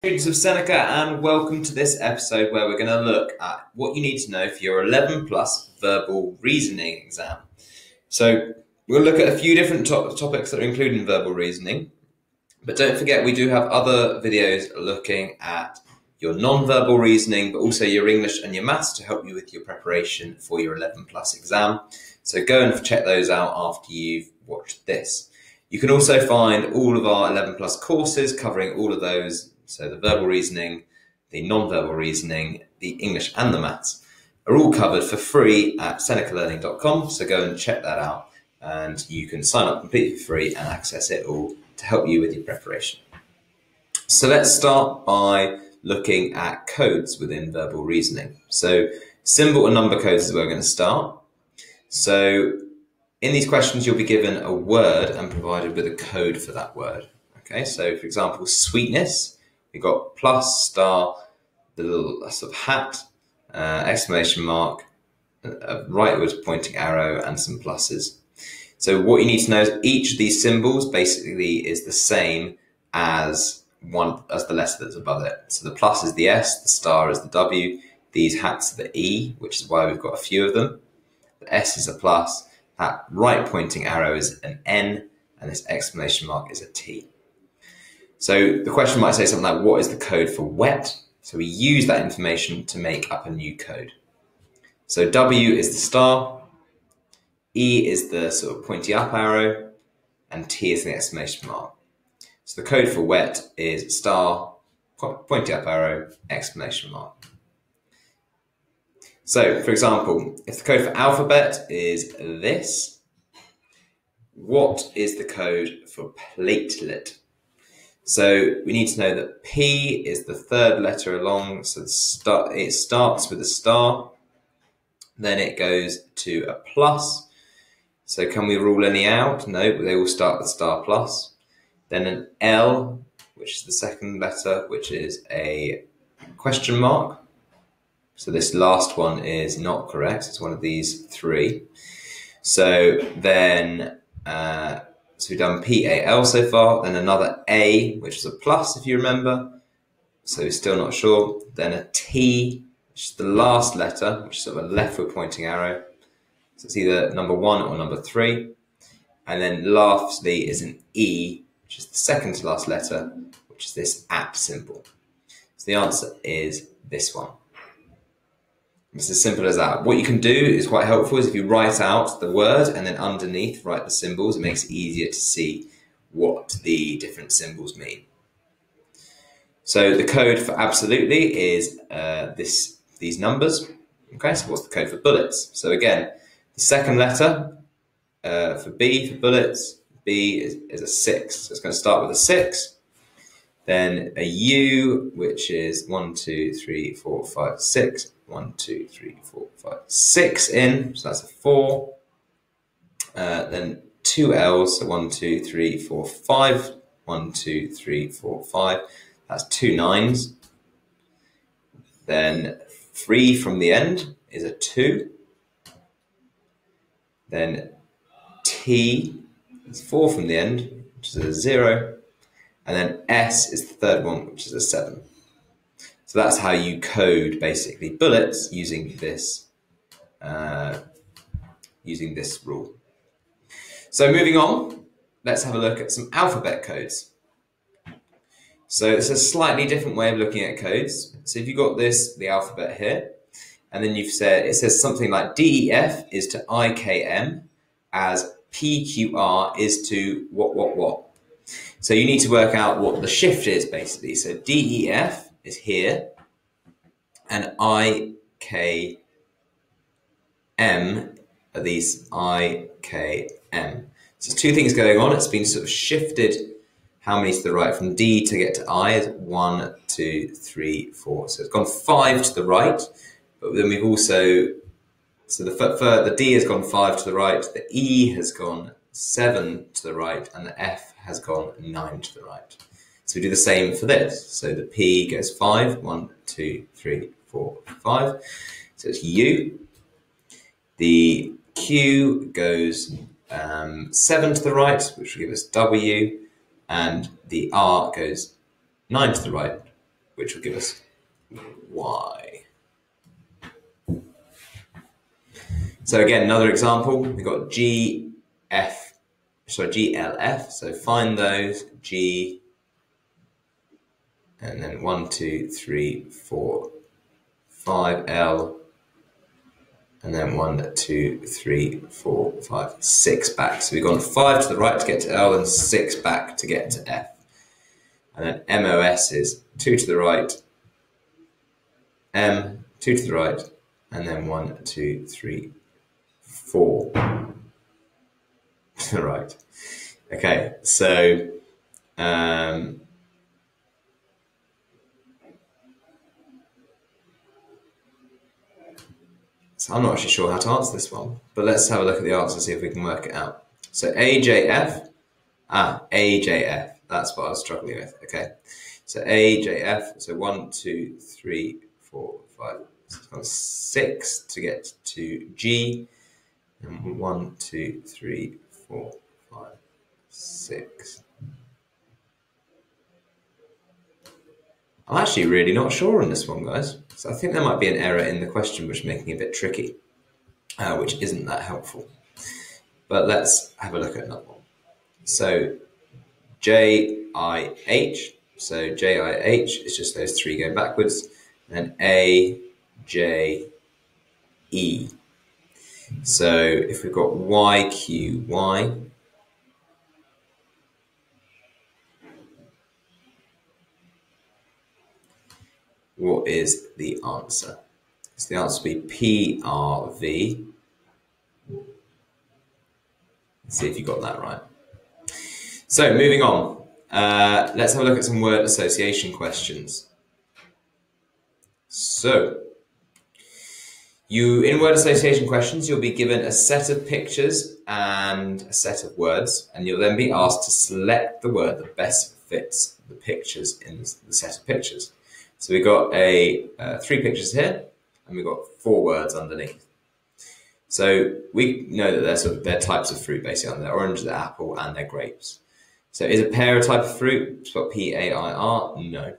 Students of Seneca, and welcome to this episode where we're going to look at what you need to know for your 11 plus verbal reasoning exam. So we'll look at a few different topics that are included in verbal reasoning, but don't forget we do have other videos looking at your non-verbal reasoning, but also your English and your maths to help you with your preparation for your 11 plus exam. So go and check those out after you've watched this. You can also find all of our 11 plus courses covering all of those. So the verbal reasoning, the non-verbal reasoning, the English and the maths are all covered for free at senecalearning.com. So go and check that out and you can sign up completely for free and access it all to help you with your preparation. So let's start by looking at codes within verbal reasoning. So symbol and number codes is where we're going to start. So in these questions, you'll be given a word and provided with a code for that word. Okay, so for example, sweetness. We've got plus, star, the little sort of hat, exclamation mark, a rightward pointing arrow, and some pluses. So what you need to know is each of these symbols basically is the same as the letter that's above it. So the plus is the S, the star is the W, these hats are the E, which is why we've got a few of them. The S is a plus, that right pointing arrow is an N, and this exclamation mark is a T. So the question might say something like, what is the code for wet? So we use that information to make up a new code. So W is the star, E is the sort of pointy up arrow, and T is the exclamation mark. So the code for wet is star, pointy up arrow, exclamation mark. So for example, if the code for alphabet is this, what is the code for platelet? So we need to know that P is the third letter along, so it starts with a star, then it goes to a plus. So can we rule any out? No, but they all start with star plus. Then an L, which is the second letter, which is a question mark. So this last one is not correct, it's one of these three. So then so we've done P-A-L so far, then another A, which is a plus if you remember, so we're still not sure. Then a T, which is the last letter, which is sort of a leftward pointing arrow. So it's either number 1 or number 3. And then lastly is an E, which is the second to last letter, which is this at symbol. So the answer is this one. It's as simple as that. What you can do is quite helpful is if you write out the word and then underneath write the symbols, it makes it easier to see what the different symbols mean. So the code for absolutely is these numbers. Okay, so what's the code for bullets? So again, the second letter for B, for bullets, B is a 6. So it's going to start with a 6. Then a U, which is 1, 2, 3, 4, 5, 6. 1, 2, 3, 4, 5, 6 in, so that's a 4. Then 2 L's, so 1, 2, 3, 4, 5. 1, 2, 3, 4, 5. That's 2 9s. Then 3 from the end is a 2. Then T is 4 from the end, which is a 0. And then S is the third one, which is a 7. So that's how you code basically bullets using this rule. So moving on, let's have a look at some alphabet codes. So it's a slightly different way of looking at codes. So if you've got the alphabet here, and then it says something like DEF is to IKM as PQR is to what. So you need to work out what the shift is basically. So DEF is here, and IKM are these IKM. So there's two things going on. It's been sort of shifted how many to the right from D to get to I is 1, 2, 3, 4. So it's gone 5 to the right, but then we've also, so the D has gone 5 to the right, the E has gone 7 to the right, and the F has gone 9 to the right. So we do the same for this. So the P goes 5, 1, 2, 3, 4, 5. So it's U. The Q goes 7 to the right, which will give us W. And the R goes 9 to the right, which will give us Y. So again, another example, we've got GLF. So find those, G, and then 1, 2, 3, 4, 5, L, and then 1, 2, 3, 4, 5, 6 back. So we've gone 5 to the right to get to L and 6 back to get to F. And then MOS is 2 to the right, M, 2 to the right, and then 1, 2, 3, 4 to the right. Okay, so so I'm not actually sure how to answer this one, but let's have a look at the answer, see if we can work it out. So AJF, AJF, that's what I was struggling with. Okay, so AJF, so 1, 2, 3, 4, 5, 6 to get to G, and 1, 2, 3, 4, 5, 6. I'm actually really not sure on this one, guys. So I think there might be an error in the question which is making it a bit tricky, which isn't that helpful. But let's have a look at another one. So JIH, so JIH is just those 3 going backwards, and AJE. So if we've got YQY, what is the answer? So the answer would be PRV. Let's see if you got that right. So moving on, let's have a look at some word association questions. So in word association questions, you'll be given a set of pictures and a set of words, and you'll then be asked to select the word that best fits the pictures in the set of pictures. So we've got 3 pictures here, and we've got 4 words underneath. So we know that they're types of fruit, basically. They're orange, they're apple, and they're grapes. So is a pear a type of fruit? It's got P-A-I-R? No.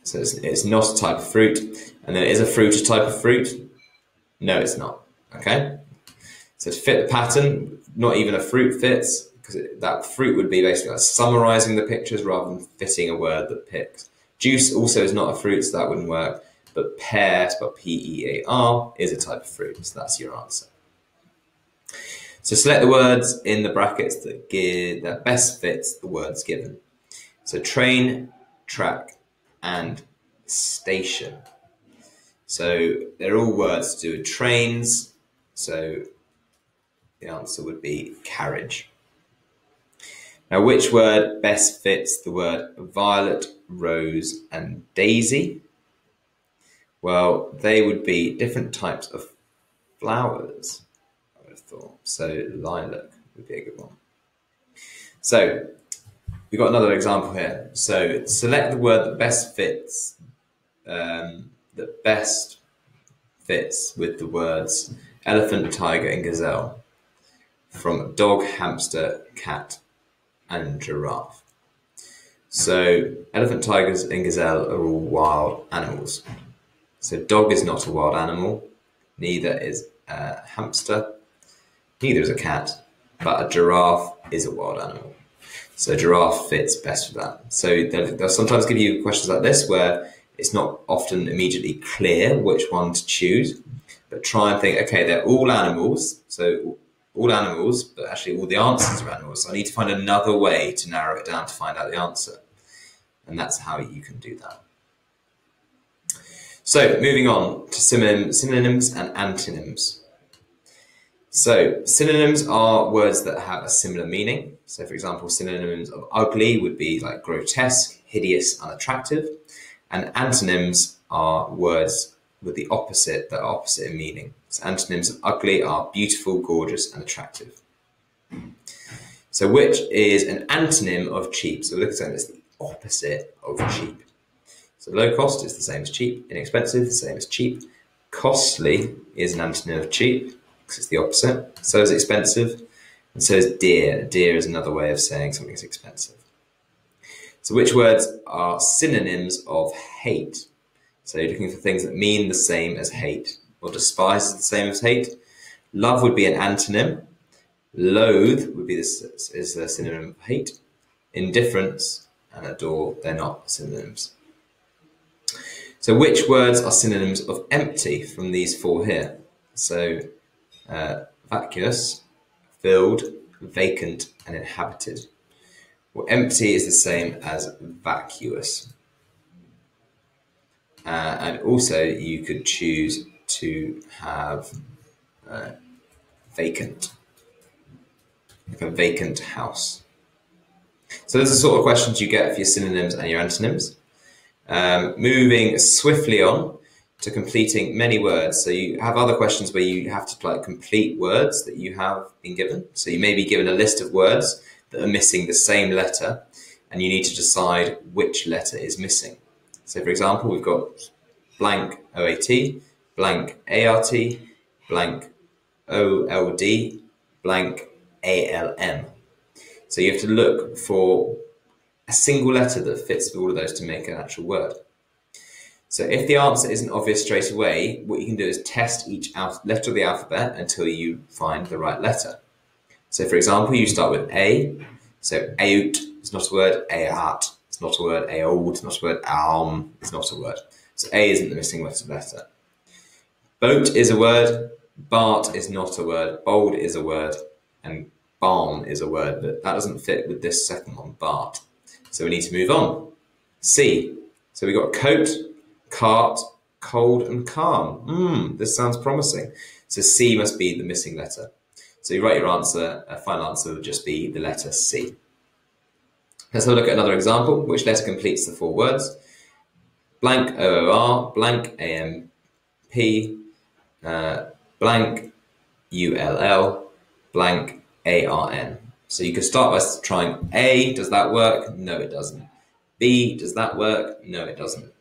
So it's not a type of fruit. And then is a fruit a type of fruit? No, it's not. Okay? So to fit the pattern, not even a fruit fits, because that fruit would be basically like summarizing the pictures rather than fitting a word that picks. Juice also is not a fruit, so that wouldn't work. But pear, spelled P-E-A-R, is a type of fruit, so that's your answer. So select the words in the brackets that best fits the words given. So train, track, and station. So they're all words to do with trains, so the answer would be carriage. Now, which word best fits the word violet, rose, and daisy? Well, they would be different types of flowers, I would have thought. So lilac would be a good one. So we've got another example here. So select the word that best fits, with the words elephant, tiger, and gazelle from dog, hamster, cat, and giraffe. So elephant, tigers, and gazelle are all wild animals. So dog is not a wild animal, neither is a hamster, neither is a cat, but a giraffe is a wild animal. So giraffe fits best for that. So they'll sometimes give you questions like this where it's not often immediately clear which one to choose, but try and think, okay, they're all animals, so all animals, but actually all the answers are animals. So I need to find another way to narrow it down to find out the answer. And that's how you can do that. So moving on to synonyms and antonyms. So synonyms are words that have a similar meaning. So for example, synonyms of ugly would be like grotesque, hideous, unattractive. And antonyms are words with the opposite, that are opposite in meaning. So antonyms of ugly are beautiful, gorgeous, and attractive. So which is an antonym of cheap? So we're looking at this, the opposite of cheap. So low cost is the same as cheap, inexpensive, the same as cheap. Costly is an antonym of cheap, because it's the opposite. So is expensive. And so is dear. Dear is another way of saying something is expensive. So which words are synonyms of hate? So you're looking for things that mean the same as hate. Well, despise is the same as hate. Love would be an antonym. Loathe would be is a synonym of hate. Indifference and adore, they're not synonyms. So which words are synonyms of empty from these four here? So vacuous, filled, vacant, and inhabited. Well, empty is the same as vacuous. And also you could choose to have vacant, like a vacant house. So those are the sort of questions you get for your synonyms and your antonyms. Moving swiftly on to completing many words. So you have other questions where you have to complete words that you have been given. So you may be given a list of words that are missing the same letter, and you need to decide which letter is missing. So for example, we've got blank OAT, blank ART, blank OLD, blank ALM. So you have to look for a single letter that fits with all of those to make an actual word. So if the answer isn't obvious straight away, what you can do is test each letter of the alphabet until you find the right letter. So for example, you start with A. So out is not a word, aat is not a word, aold is not a word, alm is not a word. So A isn't the missing letter. Boat is a word, Bart is not a word, bold is a word, and barn is a word, but that doesn't fit with this second one, Bart. So we need to move on. C. So we got coat, cart, cold, and calm. This sounds promising. So C must be the missing letter. So you write your answer, a final answer would just be the letter C. Let's have a look at another example. Which letter completes the four words? Blank OOR, blank AMP, blank ULL, blank ARN. So you could start by trying A, does that work? No, it doesn't. B, does that work? No, it doesn't.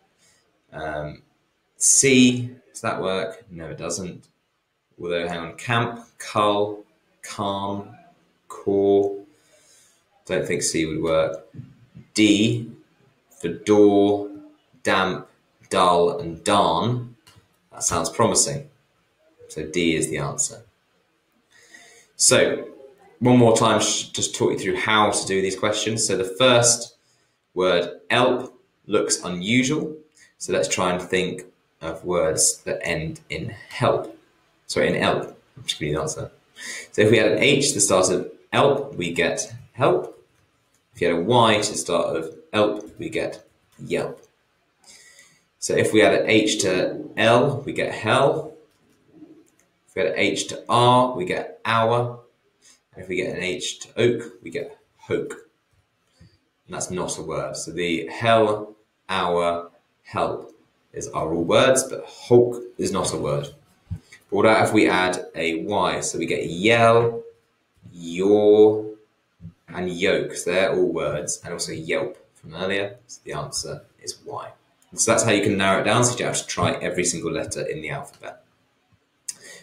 C, does that work? No, it doesn't. Although, hang on, camp, cull, calm, core. Don't think C would work. D, for door, damp, dull, and darn. That sounds promising. So D is the answer. So, one more time, just talk you through how to do these questions. So the first word, elp, looks unusual. So let's try and think of words that end in help. Sorry, in elp. I'm just giving you the answer. So if we had an H to the start of elp, we get help. If you had a Y to the start of elp, we get yelp. So if we had an H to L, we get hell. If we had an H to R, we get hour. And if we get an H to oak, we get hoke. And that's not a word. So the hell, hour, help are all words, but hoke is not a word. But what about if we add a Y? So we get yell, yaw, and yoke. So they're all words, and also yelp from earlier. So the answer is Y. And so that's how you can narrow it down. So you have to try every single letter in the alphabet.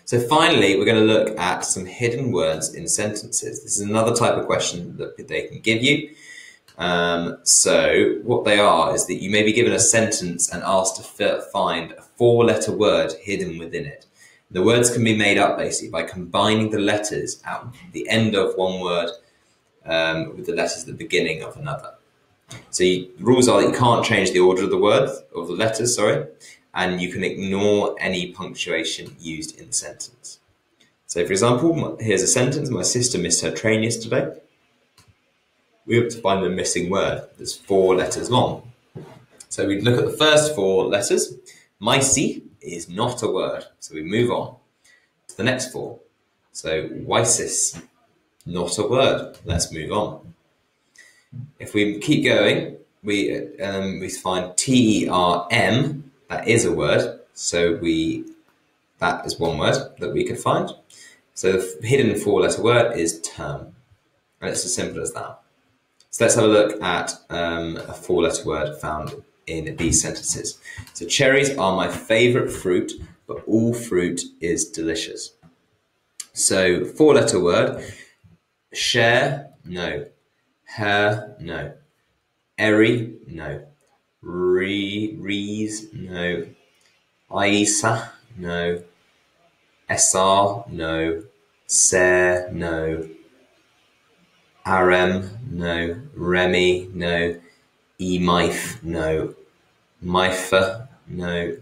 So finally, we're going to look at some hidden words in sentences. This is another type of question that they can give you. So what they are is that you may be given a sentence and asked to find a four-letter word hidden within it. The words can be made up basically by combining the letters at the end of one word with the letters at the beginning of another. So the rules are that you can't change the order of the words, of the letters, and you can ignore any punctuation used in the sentence. So for example, here's a sentence: my sister missed her train yesterday. We have to find the missing word that's 4 letters long. So we look at the first 4 letters. Micey is not a word, so we move on to the next 4. So wysis, not a word. Let's move on. If we keep going, we find term. That is a word, so that is one word that we could find. So the hidden 4-letter word is term, and it's as simple as that. So let's have a look at a 4-letter word found in these sentences. So cherries are my favourite fruit, but all fruit is delicious. So 4-letter word. Share, no. Her, no. Eri, no. Rees, no. Isa, no. Esar, no. Ser, no. Arem, no. Remy, no. Emife, no. Mifa, no.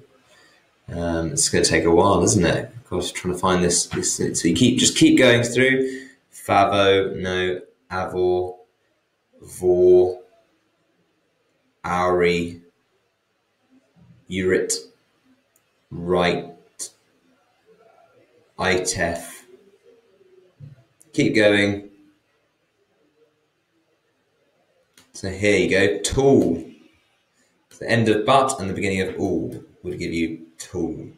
It's going to take a while, isn't it? Of course, trying to find this. So you keep going through. Favo, no. Avor, Vor, Auri, Urit, Right, Itef. Keep going. So here you go. Tool. So the end of but and the beginning of all would give you tool.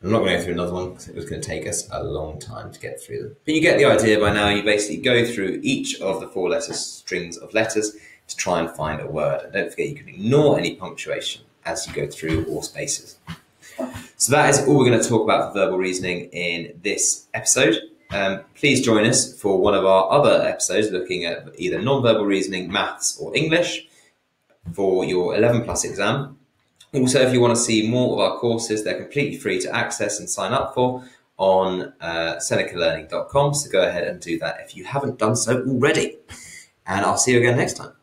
I'm not going to go through another one because it was going to take us a long time to get through them. But you get the idea by now. You basically go through each of the 4 strings of letters to try and find a word. And don't forget, you can ignore any punctuation as you go through or spaces. So that is all we're going to talk about for verbal reasoning in this episode. Please join us for one of our other episodes looking at either non-verbal reasoning, maths or English for your 11 plus exam. Also, if you want to see more of our courses, they're completely free to access and sign up for on senecalearning.com. So go ahead and do that if you haven't done so already. And I'll see you again next time.